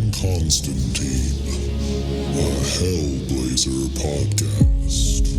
John Constantine, a Hellblazer podcast.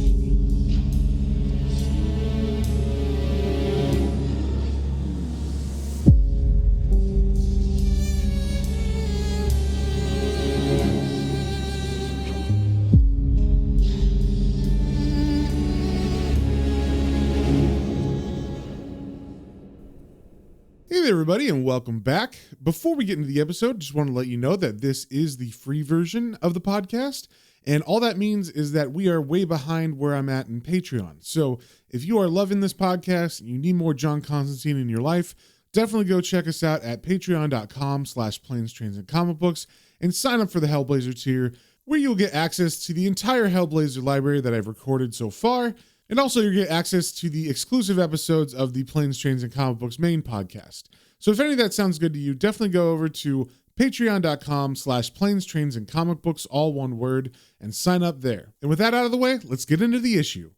Hey there, everybody, and welcome back. Before we get into the episode, just want to let you know that this is the free version of the podcast, and all that means is that we are way behind where I'm at in Patreon. So if you are loving this podcast and you need more John Constantine in your life, definitely go check us out at patreon.com/planes, trains, and comic books and sign up for the Hellblazer tier, where you'll get access to the entire Hellblazer library that I've recorded so far. And also you get access to the exclusive episodes of the Planes, Trains, and Comic Books main podcast. So if any of that sounds good to you, definitely go over to patreon.com/planes, trains, and comic books, all one word, and sign up there. And with that out of the way, let's get into the issue.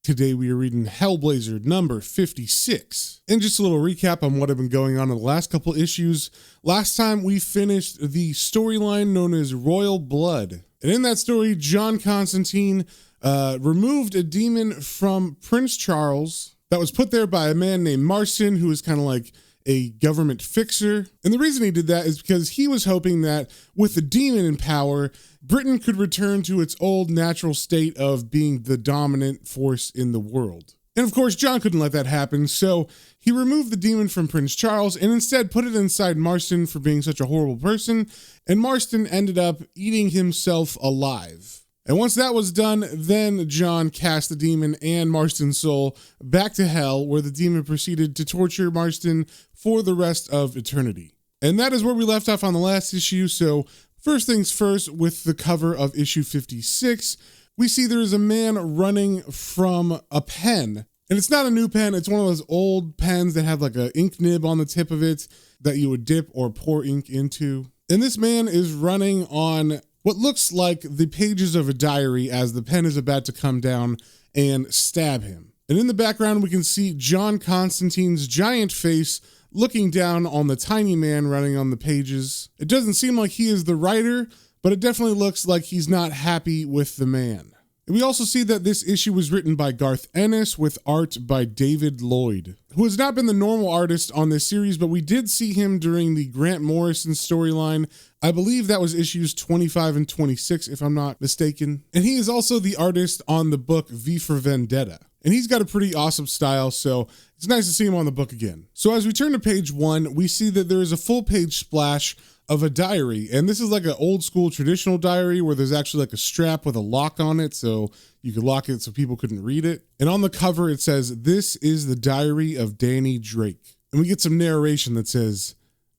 Today we are reading Hellblazer number 56. And just a little recap on what have been going on in the last couple issues. Last time we finished the storyline known as Royal Blood. And in that story, John Constantine removed a demon from Prince Charles that was put there by a man named Marston, who is kind of like a government fixer. And the reason he did that is because he was hoping that with the demon in power, Britain could return to its old natural state of being the dominant force in the world. And of course, John couldn't let that happen, so he removed the demon from Prince Charles and instead put it inside Marston for being such a horrible person, and Marston ended up eating himself alive. And once that was done, then John cast the demon and Marston's soul back to hell, where the demon proceeded to torture Marston for the rest of eternity. And that is where we left off on the last issue. So first things first, with the cover of issue 56, we see there is a man running from a pen. And it's not a new pen, it's one of those old pens that have like an ink nib on the tip of it that you would dip or pour ink into. And this man is running on what looks like the pages of a diary as the pen is about to come down and stab him. And in the background, we can see John Constantine's giant face looking down on the tiny man running on the pages. It doesn't seem like he is the writer, but it definitely looks like he's not happy with the man. And we also see that this issue was written by Garth Ennis with art by David Lloyd, who has not been the normal artist on this series, but we did see him during the Grant Morrison storyline. I believe that was issues 25 and 26, if I'm not mistaken. And he is also the artist on the book V for Vendetta. And he's got a pretty awesome style, so it's nice to see him on the book again. So as we turn to page 1, we see that there is a full page splash of a diary. And this is like an old school traditional diary where there's actually like a strap with a lock on it, so you could lock it so people couldn't read it. And on the cover, it says, "This is the diary of Danny Drake." And we get some narration that says,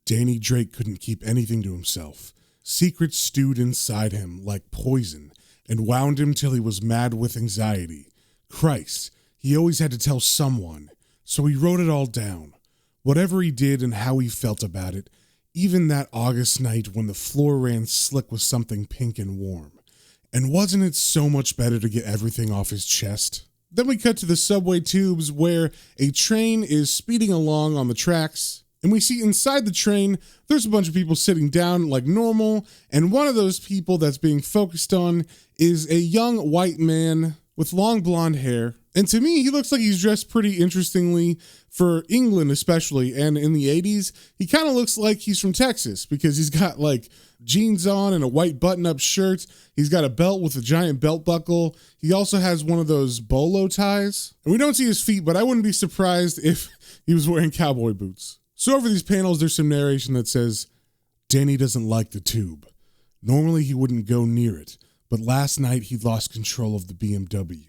"Danny Drake couldn't keep anything to himself. Secrets stewed inside him like poison and wound him till he was mad with anxiety. Christ, he always had to tell someone, so he wrote it all down. Whatever he did and how he felt about it, even that August night when the floor ran slick with something pink and warm. And wasn't it so much better to get everything off his chest?" Then we cut to the subway tubes where a train is speeding along on the tracks. And we see inside the train, there's a bunch of people sitting down like normal. And one of those people that's being focused on is a young white man with long blonde hair. And to me, he looks like he's dressed pretty interestingly for England especially. And in the 80s, he kind of looks like he's from Texas because he's got like jeans on and a white button-up shirt. He's got a belt with a giant belt buckle. He also has one of those bolo ties. And we don't see his feet, but I wouldn't be surprised if he was wearing cowboy boots. So over these panels, there's some narration that says, "Danny doesn't like the tube. Normally he wouldn't go near it, but last night he lost control of the BMW.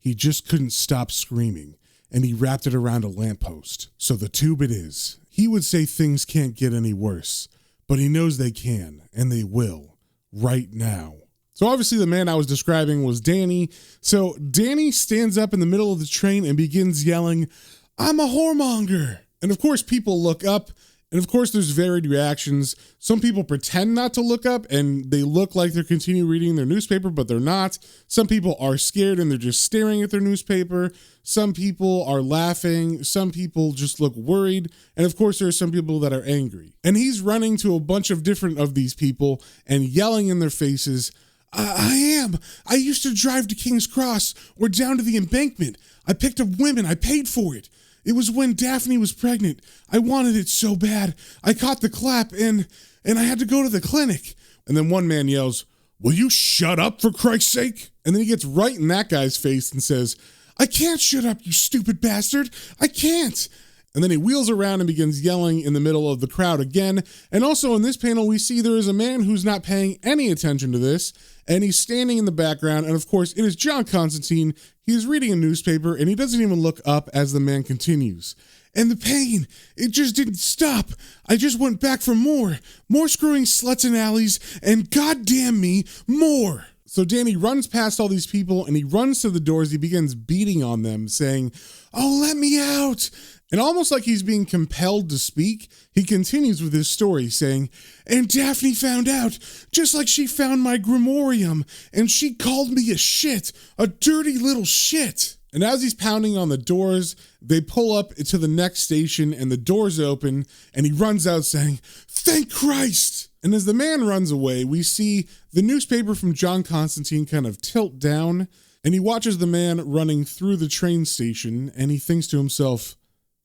He just couldn't stop screaming, and he wrapped it around a lamppost. So the tube it is. He would say things can't get any worse, but he knows they can, and they will, right now." So obviously the man I was describing was Danny. So Danny stands up in the middle of the train and begins yelling, "I'm a whoremonger." And of course people look up, And of course, there's varied reactions. Some people pretend not to look up and they look like they're continuing reading their newspaper, but they're not. Some people are scared and they're just staring at their newspaper. Some people are laughing. Some people just look worried. And of course, there are some people that are angry. And he's running to a bunch of different of these people and yelling in their faces, I used to drive to King's Cross or down to the embankment. I picked up women. I paid for it. It was when Daphne was pregnant. I wanted it so bad. I caught the clap and I had to go to the clinic. And then one man yells, "Will you shut up for Christ's sake?" And then he gets right in that guy's face and says, "I can't shut up, you stupid bastard. I can't." And then he wheels around and begins yelling in the middle of the crowd again. And also in this panel, we see there is a man who's not paying any attention to this, and he's standing in the background. And of course, it is John Constantine. He is reading a newspaper, and he doesn't even look up as the man continues. "And the pain, it just didn't stop. I just went back for more screwing sluts in alleys, and goddamn me, more." So Danny runs past all these people, and he runs to the doors. He begins beating on them, saying, "Oh, let me out." And almost like he's being compelled to speak, he continues with his story, saying, "And Daphne found out, just like she found my grimorium, and she called me a shit, a dirty little shit." And as he's pounding on the doors, they pull up to the next station, and the doors open, and he runs out saying, "Thank Christ." And as the man runs away, we see the newspaper from John Constantine kind of tilt down, and he watches the man running through the train station, and he thinks to himself,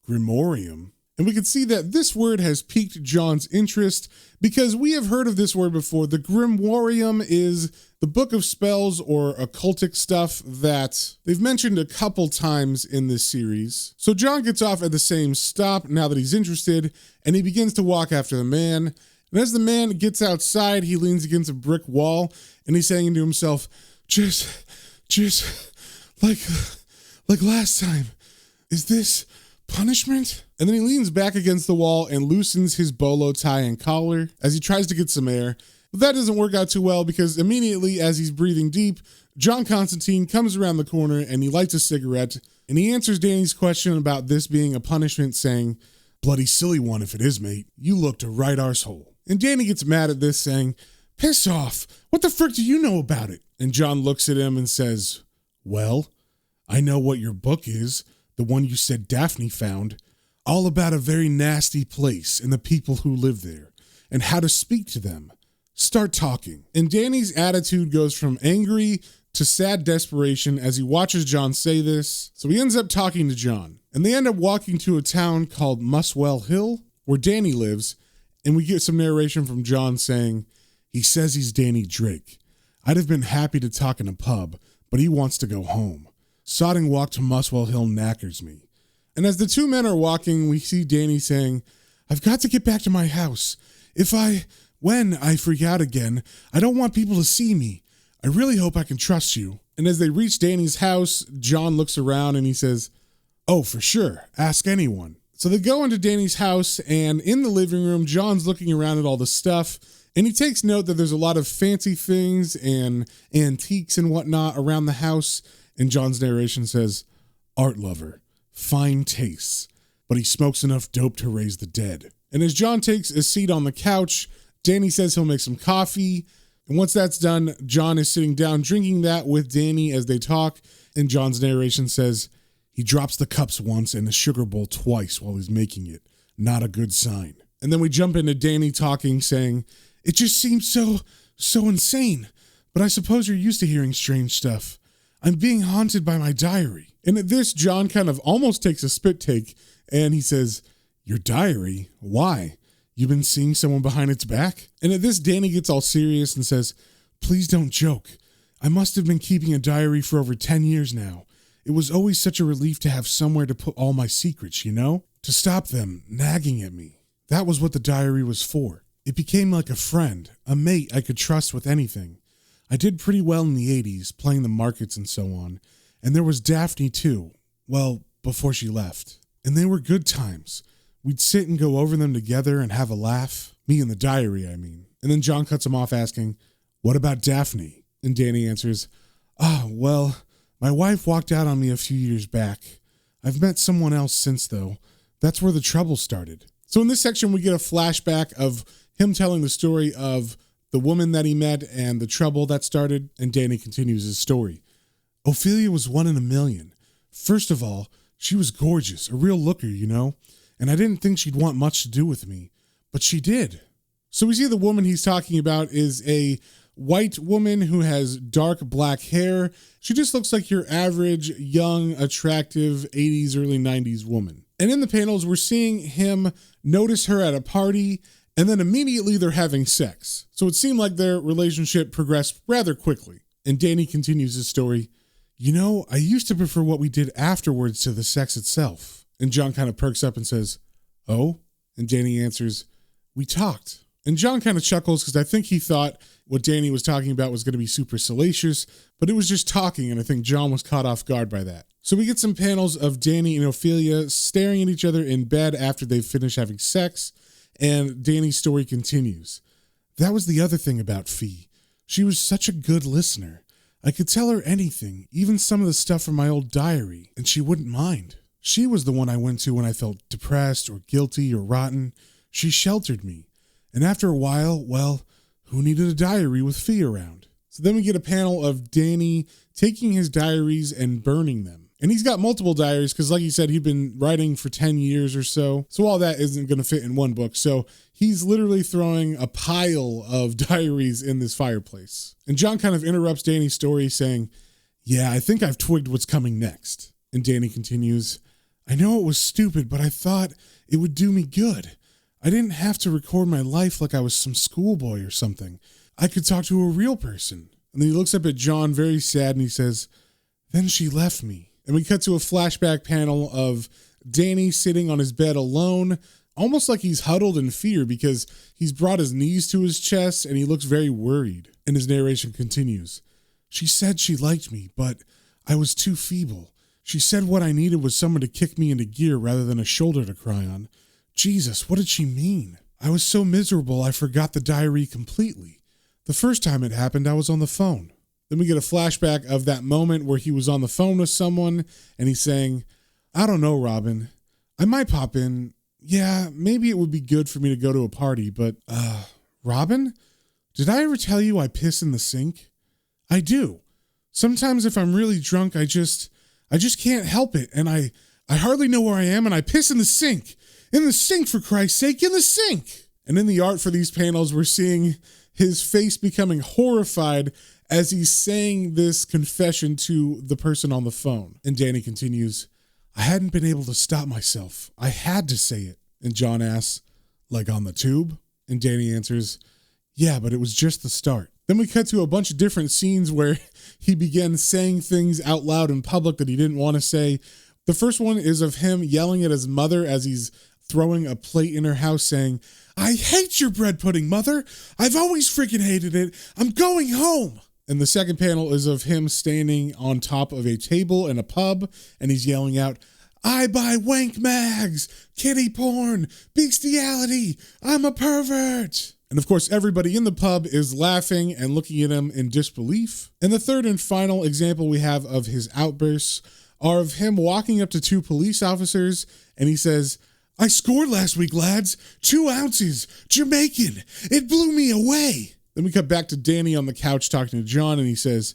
"Grimorium." And we can see that this word has piqued John's interest because we have heard of this word before. The Grimorium is the book of spells or occultic stuff that they've mentioned a couple times in this series. So John gets off at the same stop now that he's interested, and he begins to walk after the man. And as the man gets outside, he leans against a brick wall, and he's saying to himself, just like last time, is this punishment? And then he leans back against the wall and loosens his bolo tie and collar as he tries to get some air. But that doesn't work out too well because immediately as he's breathing deep, John Constantine comes around the corner and he lights a cigarette, and he answers Danny's question about this being a punishment, saying, "Bloody silly one if it is, mate. You looked a right arsehole." And Danny gets mad at this, saying, "Piss off. What the frick do you know about it?" And John looks at him and says, "Well, I know what your book is, the one you said Daphne found, all about a very nasty place and the people who live there, and how to speak to them. Start talking." And Danny's attitude goes from angry to sad desperation as he watches John say this. So he ends up talking to John, and they end up walking to a town called Muswell Hill, where Danny lives, and we get some narration from John saying, "He says he's Danny Drake. I'd have been happy to talk in a pub, but he wants to go home. Sodding walk to Muswell Hill knackers me." And as the two men are walking, we see Danny saying, "I've got to get back to my house. When I freak out again, I don't want people to see me. I really hope I can trust you." And as they reach Danny's house, John looks around and he says, "Oh, for sure. Ask anyone." So they go into Danny's house, and in the living room, John's looking around at all the stuff, and he takes note that there's a lot of fancy things and antiques and whatnot around the house. And John's narration says, "Art lover, fine tastes, but he smokes enough dope to raise the dead." And as John takes a seat on the couch, Danny says he'll make some coffee. And once that's done, John is sitting down drinking that with Danny as they talk. And John's narration says, "He drops the cups once and the sugar bowl twice while he's making it. Not a good sign." And then we jump into Danny talking, saying, "It just seems so insane. But I suppose you're used to hearing strange stuff. I'm being haunted by my diary." And at this, John kind of almost takes a spit take, and he says, "Your diary? Why? You've been seeing someone behind its back?" And at this, Danny gets all serious and says, "Please don't joke. I must have been keeping a diary for over 10 years now. It was always such a relief to have somewhere to put all my secrets, you know? To stop them nagging at me. That was what the diary was for. It became like a friend, a mate I could trust with anything. I did pretty well in the 80s, playing the markets and so on. And there was Daphne too. Well, before she left. And they were good times. We'd sit and go over them together and have a laugh. Me and the diary, I mean." And then John cuts him off asking, "What about Daphne?" And Danny answers, Well, my wife walked out on me a few years back. I've met someone else since, though. That's where the trouble started." So in this section, we get a flashback of him telling the story of the woman that he met and the trouble that started, and Danny continues his story. Ophelia was 1 in a million. First of all, she was gorgeous, a real looker, you know, and I didn't think she'd want much to do with me, but she did. So we see the woman he's talking about is a white woman who has dark black hair. She just looks like your average, young, attractive 80s, early 90s woman. And in the panels, we're seeing him notice her at a party, and then immediately they're having sex. So it seemed like their relationship progressed rather quickly. And Danny continues his story. You know, I used to prefer what we did afterwards to the sex itself. And John kind of perks up and says, oh? And Danny answers, we talked. And John kind of chuckles because I think he thought what Danny was talking about was going to be super salacious, but it was just talking, and I think John was caught off guard by that. So we get some panels of Danny and Ophelia staring at each other in bed after they've finished having sex, and Danny's story continues. That was the other thing about Fee. She was such a good listener. I could tell her anything, even some of the stuff from my old diary, and she wouldn't mind. She was the one I went to when I felt depressed or guilty or rotten. She sheltered me. And after a while, well, who needed a diary with Fee around? So then we get a panel of Danny taking his diaries and burning them. And he's got multiple diaries because, like he said, he'd been writing for 10 years or so. So all that isn't going to fit in one book. So he's literally throwing a pile of diaries in this fireplace. And John kind of interrupts Danny's story saying, yeah, I think I've twigged what's coming next. And Danny continues, I know it was stupid, but I thought it would do me good. I didn't have to record my life like I was some schoolboy or something. I could talk to a real person. And then he looks up at John very sad and he says, then she left me. And we cut to a flashback panel of Danny sitting on his bed alone, almost like he's huddled in fear because he's brought his knees to his chest and he looks very worried. And his narration continues. She said she liked me, but I was too feeble. She said what I needed was someone to kick me into gear rather than a shoulder to cry on. Jesus, what did she mean? I was so miserable I forgot the diary completely. The first time it happened, I was on the phone. Then we get a flashback of that moment where he was on the phone with someone and he's saying, I don't know, Robin. I might pop in. Yeah, maybe it would be good for me to go to a party, but, Robin? Did I ever tell you I piss in the sink? I do. Sometimes if I'm really drunk, I just can't help it, and I hardly know where I am, and I piss in the sink. In the sink, for Christ's sake, in the sink! And in the art for these panels, we're seeing his face becoming horrified as he's saying this confession to the person on the phone. And Danny continues, I hadn't been able to stop myself. I had to say it. And John asks, like on the tube? And Danny answers, yeah, but it was just the start. Then we cut to a bunch of different scenes where he began saying things out loud in public that he didn't want to say. The first one is of him yelling at his mother as he's throwing a plate in her house saying, I hate your bread pudding, Mother. I've always freaking hated it. I'm going home. And the second panel is of him standing on top of a table in a pub, and he's yelling out, I buy wank mags, kitty porn, bestiality. I'm a pervert. And of course, everybody in the pub is laughing and looking at him in disbelief. And the third and final example we have of his outbursts are of him walking up to two police officers, and he says, I scored last week, lads. 2 ounces. Jamaican. It blew me away. Then we cut back to Danny on the couch talking to John, and he says,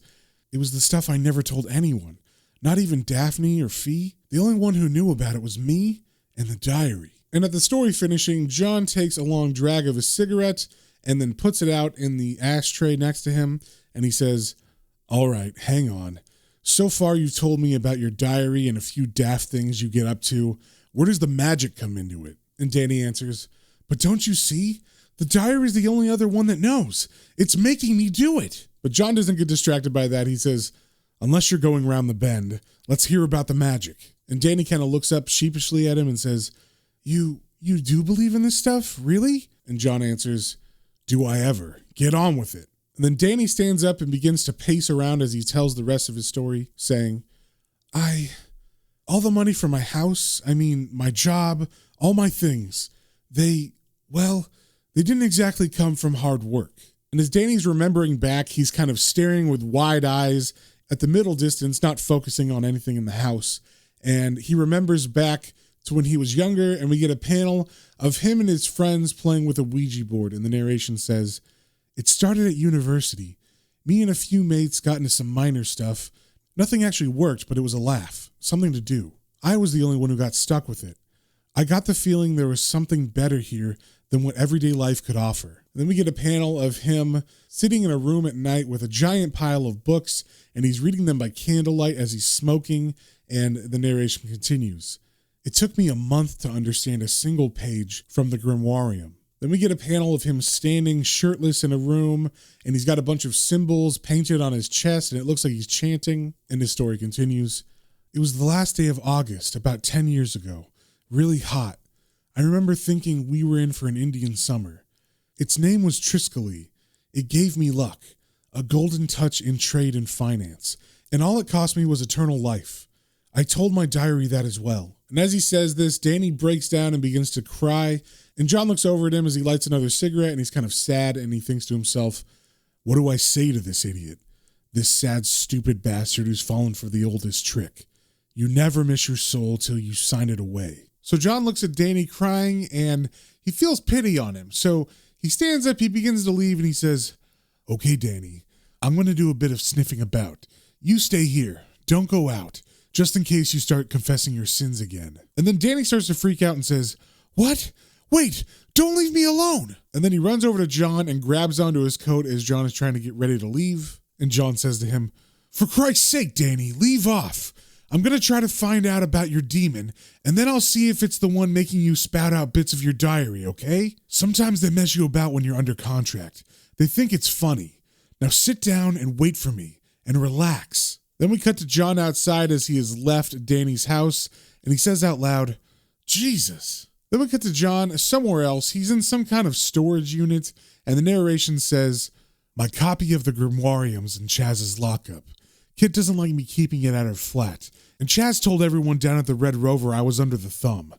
it was the stuff I never told anyone. Not even Daphne or Fee. The only one who knew about it was me and the diary. And at the story finishing, John takes a long drag of his cigarette and then puts it out in the ashtray next to him, and he says, all right, hang on. So far you've told me about your diary and a few daft things you get up to. Where does the magic come into it? And Danny answers, but don't you see? The diary is the only other one that knows. It's making me do it. But John doesn't get distracted by that. He says, unless you're going round the bend, let's hear about the magic. And Danny kind of looks up sheepishly at him and says, You do believe in this stuff? Really? And John answers, do I ever? Get on with it. And then Danny stands up and begins to pace around as he tells the rest of his story, saying, all the money for my house, my job, all my things, they didn't exactly come from hard work. And as Danny's remembering back, he's kind of staring with wide eyes at the middle distance, not focusing on anything in the house. And he remembers back to when he was younger, and we get a panel of him and his friends playing with a Ouija board, and the narration says, "It started at university. Me and a few mates got into some minor stuff. Nothing actually worked, but it was a laugh, something to do. I was the only one who got stuck with it. I got the feeling there was something better here than what everyday life could offer." And then we get a panel of him sitting in a room at night with a giant pile of books, and he's reading them by candlelight as he's smoking, and the narration continues. "It took me a month to understand a single page from the Grimoire." Then we get a panel of him standing shirtless in a room, and he's got a bunch of symbols painted on his chest, and it looks like he's chanting, and his story continues. "It was the last day of August, about 10 years ago. Really hot. I remember thinking we were in for an Indian summer. Its name was Triskele. It gave me luck, a golden touch in trade and finance, and all it cost me was eternal life. I told my diary that as well." And as he says this, Danny breaks down and begins to cry, and John looks over at him as he lights another cigarette, and he's kind of sad, and he thinks to himself, "What do I say to this idiot? This sad, stupid bastard who's fallen for the oldest trick. You never miss your soul till you sign it away." So John looks at Danny crying, and he feels pity on him. So he stands up, he begins to leave, and he says, "Okay, Danny, I'm going to do a bit of sniffing about. You stay here. Don't go out, just in case you start confessing your sins again." And then Danny starts to freak out and says, "What? Wait, don't leave me alone." And then he runs over to John and grabs onto his coat as John is trying to get ready to leave. And John says to him, "For Christ's sake, Danny, leave off. I'm going to try to find out about your demon, and then I'll see if it's the one making you spout out bits of your diary, okay? Sometimes they mess you about when you're under contract. They think it's funny. Now sit down and wait for me, and relax." Then we cut to John outside as he has left Danny's house, and he says out loud, "Jesus." Then we cut to John somewhere else. He's in some kind of storage unit, and the narration says, "My copy of the Grimoire's in Chaz's lockup. Kit doesn't like me keeping it at her flat, and Chaz told everyone down at the Red Rover I was under the thumb.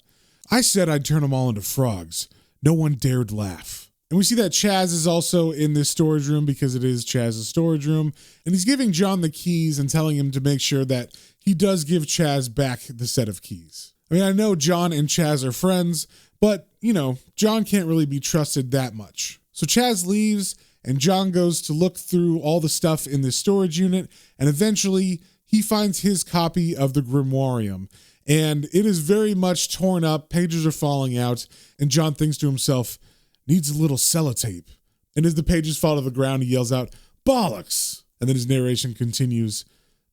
I said I'd turn them all into frogs. No one dared laugh." And we see that Chaz is also in this storage room because it is Chaz's storage room, and he's giving John the keys and telling him to make sure that he does give Chaz back the set of keys. I mean, I know John and Chaz are friends, but, John can't really be trusted that much. So Chaz leaves, and John goes to look through all the stuff in this storage unit, and eventually he finds his copy of the Grimoire, and it is very much torn up, pages are falling out, and John thinks to himself, "Needs a little sellotape." And as the pages fall to the ground, he yells out, "Bollocks!" And then his narration continues,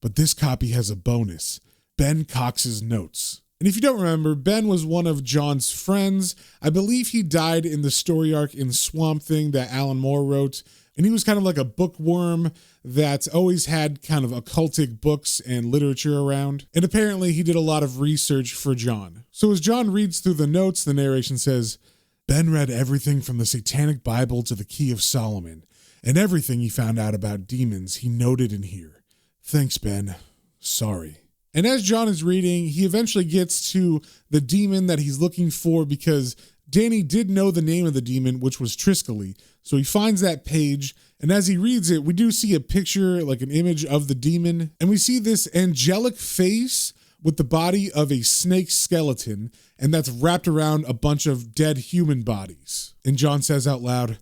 "But this copy has a bonus, Ben Cox's notes." And if you don't remember, Ben was one of John's friends. I believe he died in the story arc in Swamp Thing that Alan Moore wrote. And he was kind of like a bookworm that always had kind of occultic books and literature around. And apparently he did a lot of research for John. So as John reads through the notes, the narration says, "Ben read everything from the Satanic Bible to the Key of Solomon, and everything he found out about demons he noted in here. Thanks, Ben. Sorry." And as John is reading, he eventually gets to the demon that he's looking for because Danny did know the name of the demon, which was Triskele. So he finds that page, and as he reads it, we do see a picture, like an image of the demon, and we see this angelic face with the body of a snake skeleton, and that's wrapped around a bunch of dead human bodies. And John says out loud,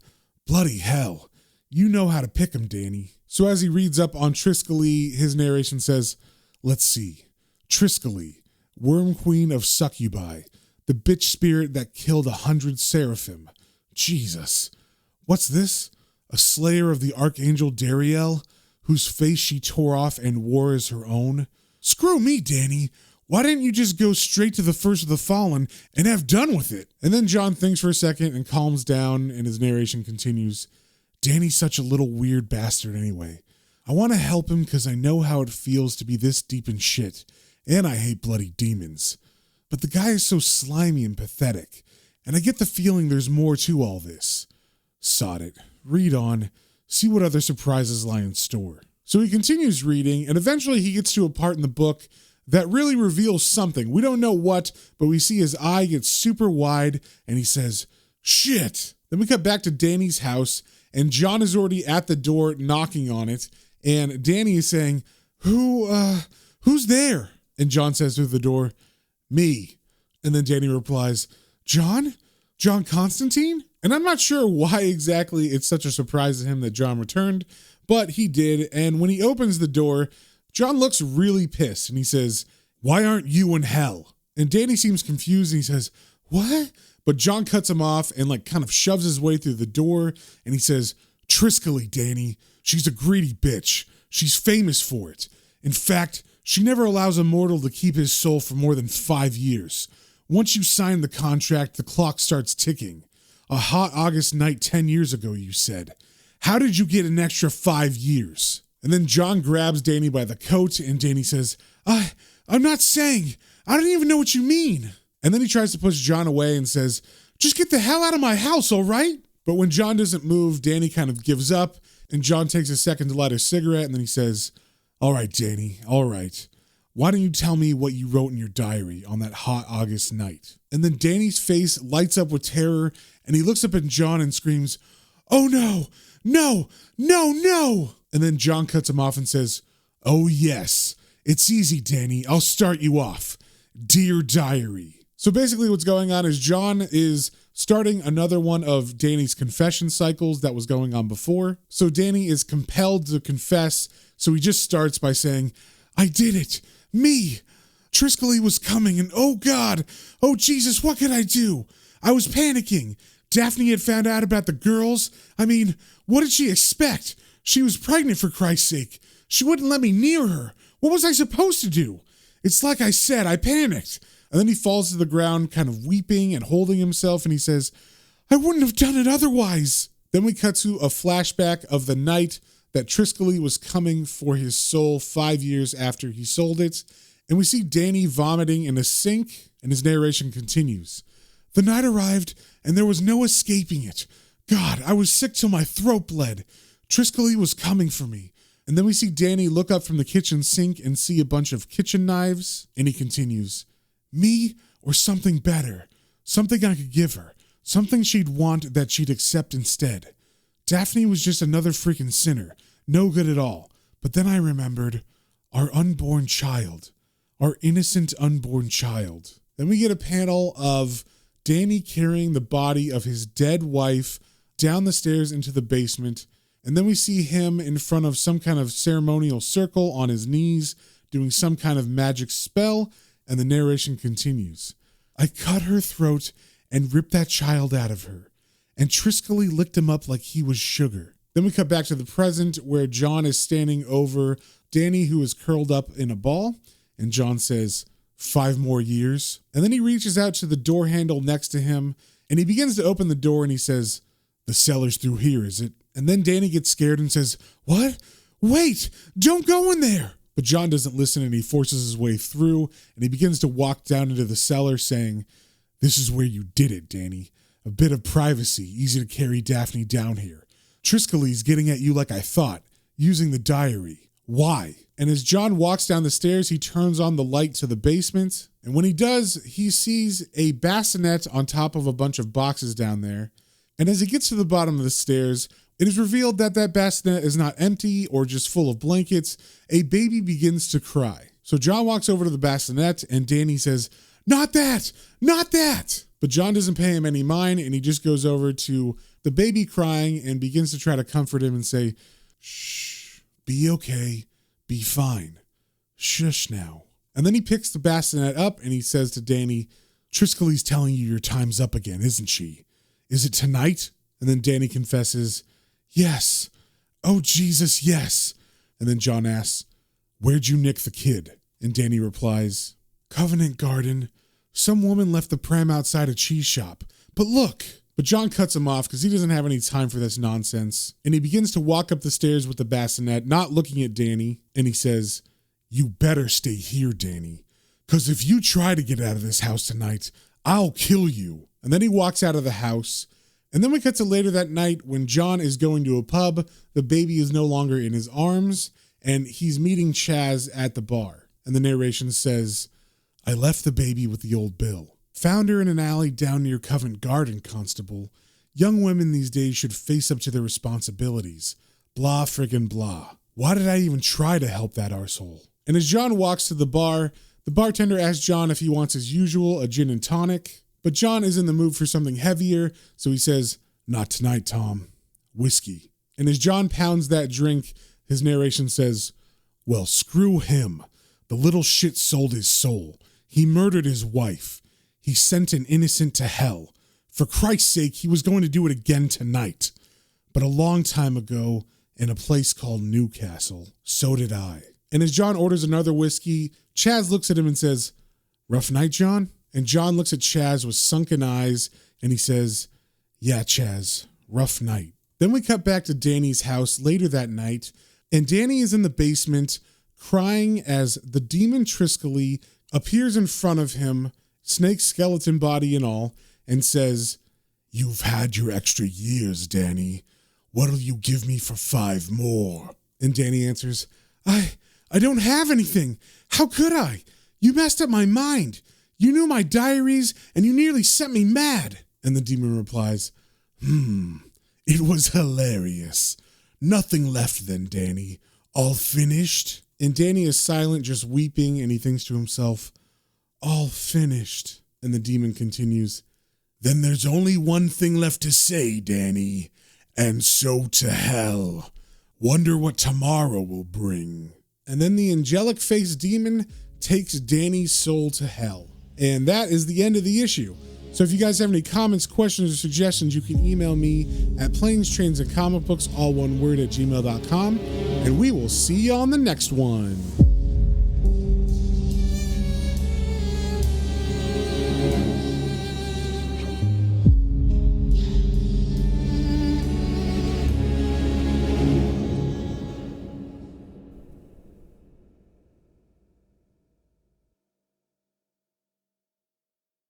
"Bloody hell, you know how to pick 'em, Danny." So as he reads up on Triskele, his narration says, "Let's see. Triskele, worm queen of succubi, the bitch spirit that killed 100 seraphim. Jesus. What's this? A slayer of the archangel Dariel, whose face she tore off and wore as her own? Screw me, Danny. Why didn't you just go straight to the first of the fallen and have done with it?" And then John thinks for a second and calms down, and his narration continues, "Danny's such a little weird bastard anyway. I want to help him because I know how it feels to be this deep in shit, and I hate bloody demons. But the guy is so slimy and pathetic, and I get the feeling there's more to all this. Sod it. Read on. See what other surprises lie in store." So he continues reading, and eventually he gets to a part in the book that really reveals something. We don't know what, but we see his eye get super wide, and he says, "Shit." Then we cut back to Danny's house, and John is already at the door knocking on it, and Danny is saying, who's there?" And John says through the door, "Me." And then Danny replies, John? John Constantine? And I'm not sure why exactly it's such a surprise to him that John returned, but he did. And when he opens the door, John looks really pissed and he says, why aren't you in hell? And Danny seems confused and he says, what? But John cuts him off and kind of shoves his way through the door and he says, Triskele, Danny, she's a greedy bitch. She's famous for it. In fact, she never allows a mortal to keep his soul for more than 5 years. Once you sign the contract, the clock starts ticking. A hot August night 10 years ago, you said. How did you get an extra 5 years? And then John grabs Danny by the coat and Danny says, I'm not saying. I don't even know what you mean. And then he tries to push John away and says, just get the hell out of my house, all right? But when John doesn't move, Danny kind of gives up and John takes a second to light a cigarette and then he says, all right, Danny, all right. Why don't you tell me what you wrote in your diary on that hot August night? And then Danny's face lights up with terror and he looks up at John and screams, oh no, no, no, no. And then John cuts him off and says, oh yes, it's easy, Danny. I'll start you off. Dear Diary. So basically what's going on is John is starting another one of Danny's confession cycles that was going on before. So Danny is compelled to confess. So he just starts by saying, I did it. Me. Triskele was coming and oh God, oh Jesus, what could I do? I was panicking. Daphne had found out about the girls. I mean, what did she expect? She was pregnant, for Christ's sake. She wouldn't let me near her. What was I supposed to do? It's like I said, I panicked. And then he falls to the ground, kind of weeping and holding himself, and he says, I wouldn't have done it otherwise. Then we cut to a flashback of the night that Triskele was coming for his soul 5 years after he sold it. And we see Danny vomiting in a sink, and his narration continues. The night arrived, and there was no escaping it. God, I was sick till my throat bled. Triskele was coming for me. And then we see Danny look up from the kitchen sink and see a bunch of kitchen knives, and he continues, me or something better, something I could give her, something she'd want that she'd accept instead. Daphne was just another freaking sinner, no good at all. But then I remembered our unborn child, our innocent unborn child. Then we get a panel of Danny carrying the body of his dead wife down the stairs into the basement. And then we see him in front of some kind of ceremonial circle on his knees, doing some kind of magic spell, and the narration continues. I cut her throat and ripped that child out of her, and Triskele licked him up like he was sugar. Then we cut back to the present where John is standing over Danny, who is curled up in a ball, and John says, 5 more years. And then he reaches out to the door handle next to him, and he begins to open the door, and he says, the cellar's through here, is it? And then Danny gets scared and says, what? Wait, don't go in there. But John doesn't listen and he forces his way through and he begins to walk down into the cellar saying, this is where you did it, Danny. A bit of privacy, easy to carry Daphne down here. Triskele's getting at you like I thought, using the diary. Why? And as John walks down the stairs, he turns on the light to the basement. And when he does, he sees a bassinet on top of a bunch of boxes down there. And as he gets to the bottom of the stairs, it is revealed that that bassinet is not empty or just full of blankets. A baby begins to cry. So John walks over to the bassinet and Danny says, not that, not that. But John doesn't pay him any mind and he just goes over to the baby crying and begins to try to comfort him and say, shh, be okay, be fine. Shush now. And then he picks the bassinet up and he says to Danny, Triskele's telling you your time's up again, isn't she? Is it tonight? And then Danny confesses, yes. Oh, Jesus, yes. And then John asks, where'd you nick the kid? And Danny replies, Covenant Garden. Some woman left the pram outside a cheese shop. But look. But John cuts him off because he doesn't have any time for this nonsense. And he begins to walk up the stairs with the bassinet, not looking at Danny. And he says, you better stay here, Danny. Because if you try to get out of this house tonight, I'll kill you. And then he walks out of the house. And then we cut to later that night when John is going to a pub. The baby is no longer in his arms, and he's meeting Chaz at the bar. And the narration says, I left the baby with the old Bill. Found her in an alley down near Covent Garden, Constable. Young women these days should face up to their responsibilities. Blah friggin' blah. Why did I even try to help that arsehole? And as John walks to the bar, The bartender asks John if he wants as usual a gin and tonic, but John is in the mood for something heavier, so he says, "Not tonight, Tom. Whiskey." And as John pounds that drink, his narration says, "Well, screw him. The little shit sold his soul. He murdered his wife. He sent an innocent to hell. For Christ's sake, he was going to do it again tonight. But a long time ago, in a place called Newcastle, so did I." And as John orders another whiskey, Chaz looks at him and says, "Rough night, John?" And John looks at Chaz with sunken eyes, and he says, "Yeah, Chaz, rough night." Then we cut back to Danny's house later that night, and Danny is in the basement crying as the demon Triskele appears in front of him, snake skeleton body and all, and says, "You've had your extra years, Danny. What'll you give me for 5 more? And Danny answers, I don't have anything. How could I? You messed up my mind. You knew my diaries, and you nearly sent me mad." And the demon replies, "It was hilarious. Nothing left then, Danny. All finished?" And Danny is silent, just weeping, and he thinks to himself, "All finished." And the demon continues, "Then there's only one thing left to say, Danny, and so to hell. Wonder what tomorrow will bring." And then the angelic-faced demon takes Danny's soul to hell. And that is the end of the issue. So if you guys have any comments, questions, or suggestions, you can email me at planestrains and comic books, all one word, @gmail.com. And we will see you on the next one.